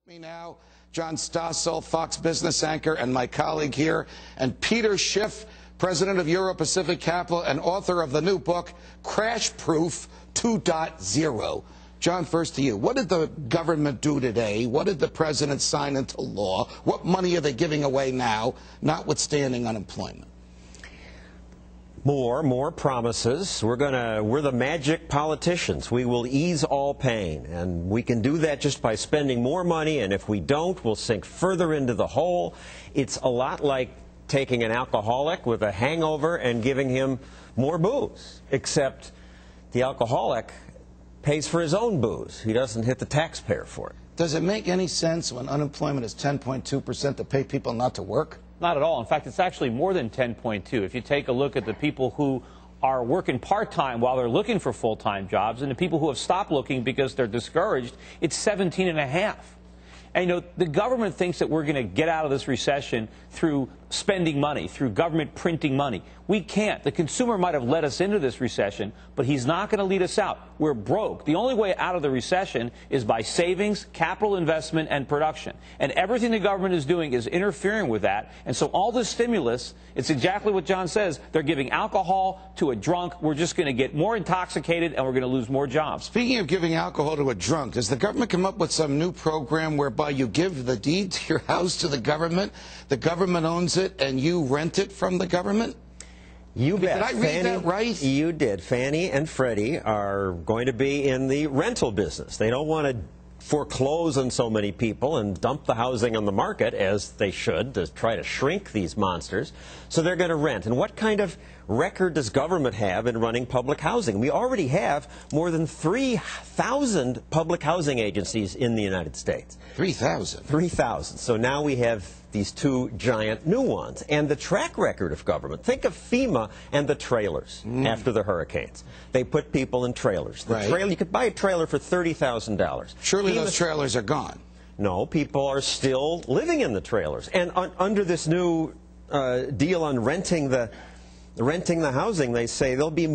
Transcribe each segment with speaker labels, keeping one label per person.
Speaker 1: Me now, John Stossel, Fox Business anchor, and my colleague here, and Peter Schiff, president of Euro-Pacific Capital and author of the new book, Crash Proof 2.0. John, first to you. What did the government do today? What did the president sign into law? What money are they giving away now, notwithstanding unemployment?
Speaker 2: More promises. We're the magic politicians. We will ease all pain, and we can do that just by spending more money, and if we don't, we'll sink further into the hole. It's a lot like taking an alcoholic with a hangover and giving him more booze, except the alcoholic pays for his own booze. He doesn't hit the taxpayer for it.
Speaker 1: Does it make any sense when unemployment is 10.2% to pay people not to work?
Speaker 3: Not at all. In fact, it's actually more than 10.2. If you take a look at the people who are working part-time while they're looking for full-time jobs and the people who have stopped looking because they're discouraged, it's 17.5. And, you know, the government thinks that we're going to get out of this recession through spending money, through government printing money. We can't. The consumer might have led us into this recession, but he's not going to lead us out. We're broke. The only way out of the recession is by savings, capital investment, and production. And everything the government is doing is interfering with that. And so all this stimulus, it's exactly what John says. They're giving alcohol to a drunk. We're just going to get more intoxicated, and we're going to lose more jobs.
Speaker 1: Speaking of giving alcohol to a drunk, does the government come up with some new program whereby you give the deed to your house to the government owns it, and you rent it from the government?
Speaker 2: You bet.
Speaker 1: Did I read that right?
Speaker 2: You did. Fannie and Freddie are going to be in the rental business. They don't want to foreclose on so many people and dump the housing on the market, as they should, to try to shrink these monsters. So they're going to rent. And what kind of record does government have in running public housing? We already have more than 3,000 public housing agencies in the United States.
Speaker 1: 3,000?
Speaker 2: 3,000. So now we have these two giant new ones. And the track record of government, think of FEMA and the trailers after the hurricanes. They put people in trailers. Trailer, you could buy a trailer for $30,000.
Speaker 1: Surely those trailers are gone.
Speaker 2: No, people are still living in the trailers. And under this new deal on renting the housing, they say there'll be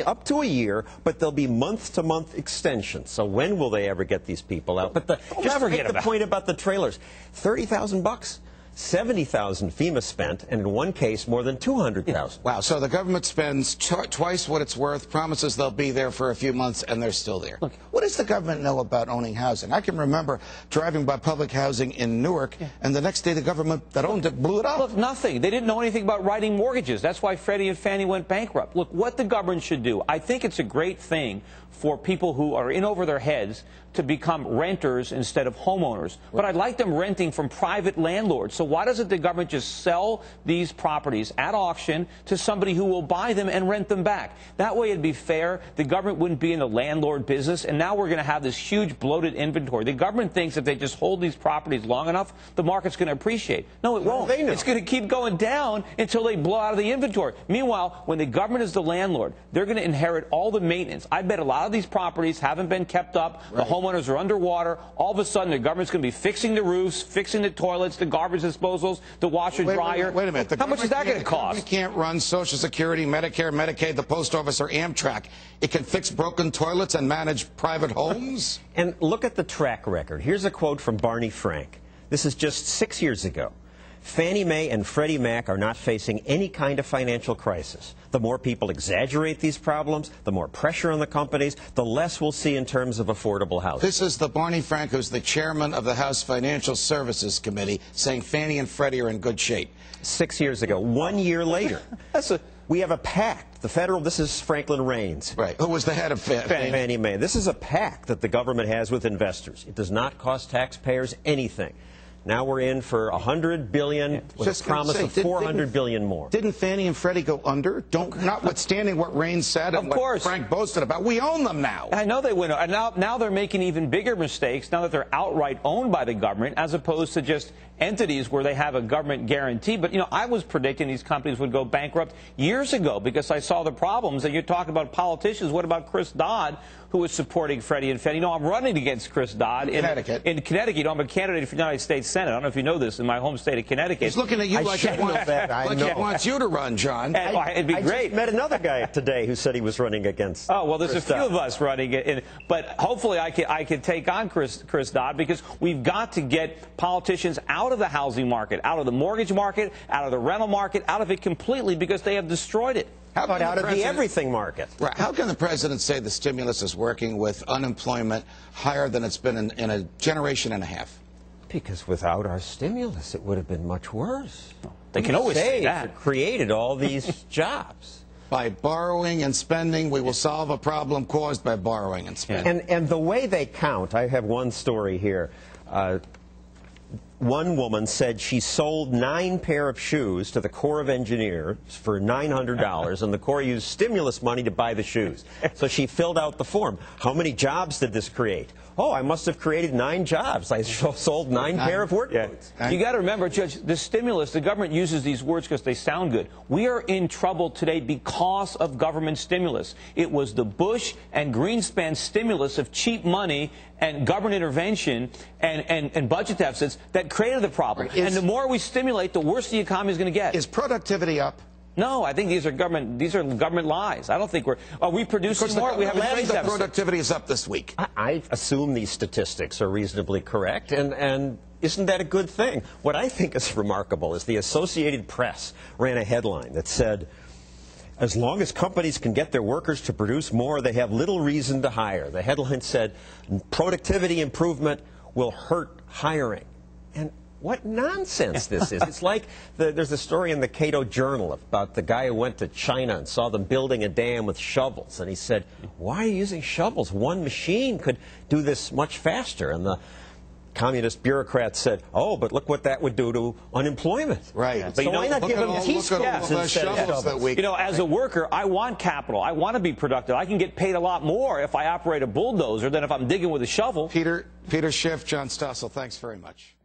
Speaker 2: up to a year, but there'll be month-to-month extensions. So when will they ever get these people out? But just forget the point about the trailers. $30,000, $70,000 FEMA spent, and in one case more than $200,000.
Speaker 1: Wow! So the government spends twice what it's worth, promises they'll be there for a few months, and they're still there. Look, what does the government know about owning housing? I can remember driving by public housing in Newark, and the next day the government that owned it blew it up.
Speaker 3: Look, nothing. They didn't know anything about writing mortgages. That's why Freddie and Fannie went bankrupt. Look, what the government should do, I think it's a great thing for people who are in over their heads to become renters instead of homeowners. But I'd like them renting from private landlords. So why doesn't the government just sell these properties at auction to somebody who will buy them and rent them back? That way it'd be fair. The government wouldn't be in the landlord business. And now we're going to have this huge bloated inventory. The government thinks if they just hold these properties long enough, the market's going to appreciate. No, it won't. It's going to keep going down until they blow out of the inventory. Meanwhile, when the government is the landlord, they're going to inherit all the maintenance. I bet a lot of these properties haven't been kept up. The homeowners are underwater. All of a sudden, the government's going to be fixing the roofs, fixing the toilets, the garbage disposals, the washer dryer.
Speaker 1: Wait a minute.
Speaker 3: How much is that going to cost?
Speaker 1: The government can't run Social Security, Medicare, Medicaid, the Post Office, or Amtrak. It can fix broken toilets and manage private homes?
Speaker 2: And look at the track record. Here's a quote from Barney Frank. This is just 6 years ago. Fannie Mae and Freddie Mac are not facing any kind of financial crisis. The more people exaggerate these problems, the more pressure on the companies, the less we'll see in terms of affordable housing.
Speaker 1: This is the Barney Frank, who's the chairman of the House Financial Services Committee, saying Fannie and Freddie are in good shape.
Speaker 2: 6 years ago. 1 year later. We have a pact. This is Franklin Raines.
Speaker 1: Right. Who was the head of
Speaker 2: Fannie Mae. This is a pact that the government has with investors. It does not cost taxpayers anything. Now we're in for $100 billion with a promise of $400 billion more.
Speaker 1: Didn't Fannie and Freddie go under? Notwithstanding what Raines said and what Frank boasted about, we own them now.
Speaker 3: I know they went. And now they're making even bigger mistakes now that they're outright owned by the government, as opposed to just entities where they have a government guarantee. But, you know, I was predicting these companies would go bankrupt years ago because I saw the problems. And you're talking about politicians. What about Chris Dodd, who is supporting Freddie and Fannie. You know, I'm running against Chris Dodd in
Speaker 1: Connecticut.
Speaker 3: In Connecticut, you know, I'm a candidate for the United States Senate. I don't know if you know this, in my home state of Connecticut.
Speaker 1: He's looking at you like he wants you to run, John.
Speaker 3: It'd be great.
Speaker 2: I met another guy today who said he was running against.
Speaker 3: Oh, well, there's
Speaker 2: Chris
Speaker 3: a few
Speaker 2: Dodd.
Speaker 3: of us running, but hopefully I can take on Chris Dodd, because we've got to get politicians out of the housing market, out of the mortgage market, out of the rental market, out of it completely, because they have destroyed it.
Speaker 2: How about out of the everything market?
Speaker 1: Right. How can the president say the stimulus is working with unemployment higher than it's been in a generation and a half?
Speaker 2: Because without our stimulus, it would have been much worse.
Speaker 3: They can always say that.
Speaker 2: It created all these jobs.
Speaker 1: By borrowing and spending, we will solve a problem caused by borrowing and spending.
Speaker 2: And the way they count, I have one story here. One woman said she sold 9 pair of shoes to the Corps of Engineers for $900, and the Corps used stimulus money to buy the shoes. So she filled out the form. How many jobs did this create? Oh, I must have created 9 jobs. I sold 9 pair of work boots.
Speaker 3: You got to remember, Judge, the stimulus, the government uses these words because they sound good. We are in trouble today because of government stimulus. It was the Bush and Greenspan stimulus of cheap money and government intervention and budget deficits that created the problem. And the more we stimulate, the worse the economy is going to get.
Speaker 1: Is productivity up?
Speaker 3: No, I think these are government lies. I don't think are we producing more? We have a trade deficit.
Speaker 1: Productivity is up this week.
Speaker 2: I assume these statistics are reasonably correct, and isn't that a good thing? What I think is remarkable is the Associated Press ran a headline that said, as long as companies can get their workers to produce more, they have little reason to hire. The headline said, productivity improvement will hurt hiring. And what nonsense this is. It's like there's a story in the Cato Journal about the guy who went to China and saw them building a dam with shovels. And he said, why are you using shovels? One machine could do this much faster. And the communist bureaucrats said, oh, but look what that would do to unemployment.
Speaker 1: Right.
Speaker 2: But so why not give them teaspoons instead of shovels?
Speaker 3: You know, as a worker, I want capital. I want to be productive. I can get paid a lot more if I operate a bulldozer than if I'm digging with a shovel.
Speaker 1: Peter Schiff, John Stossel, thanks very much.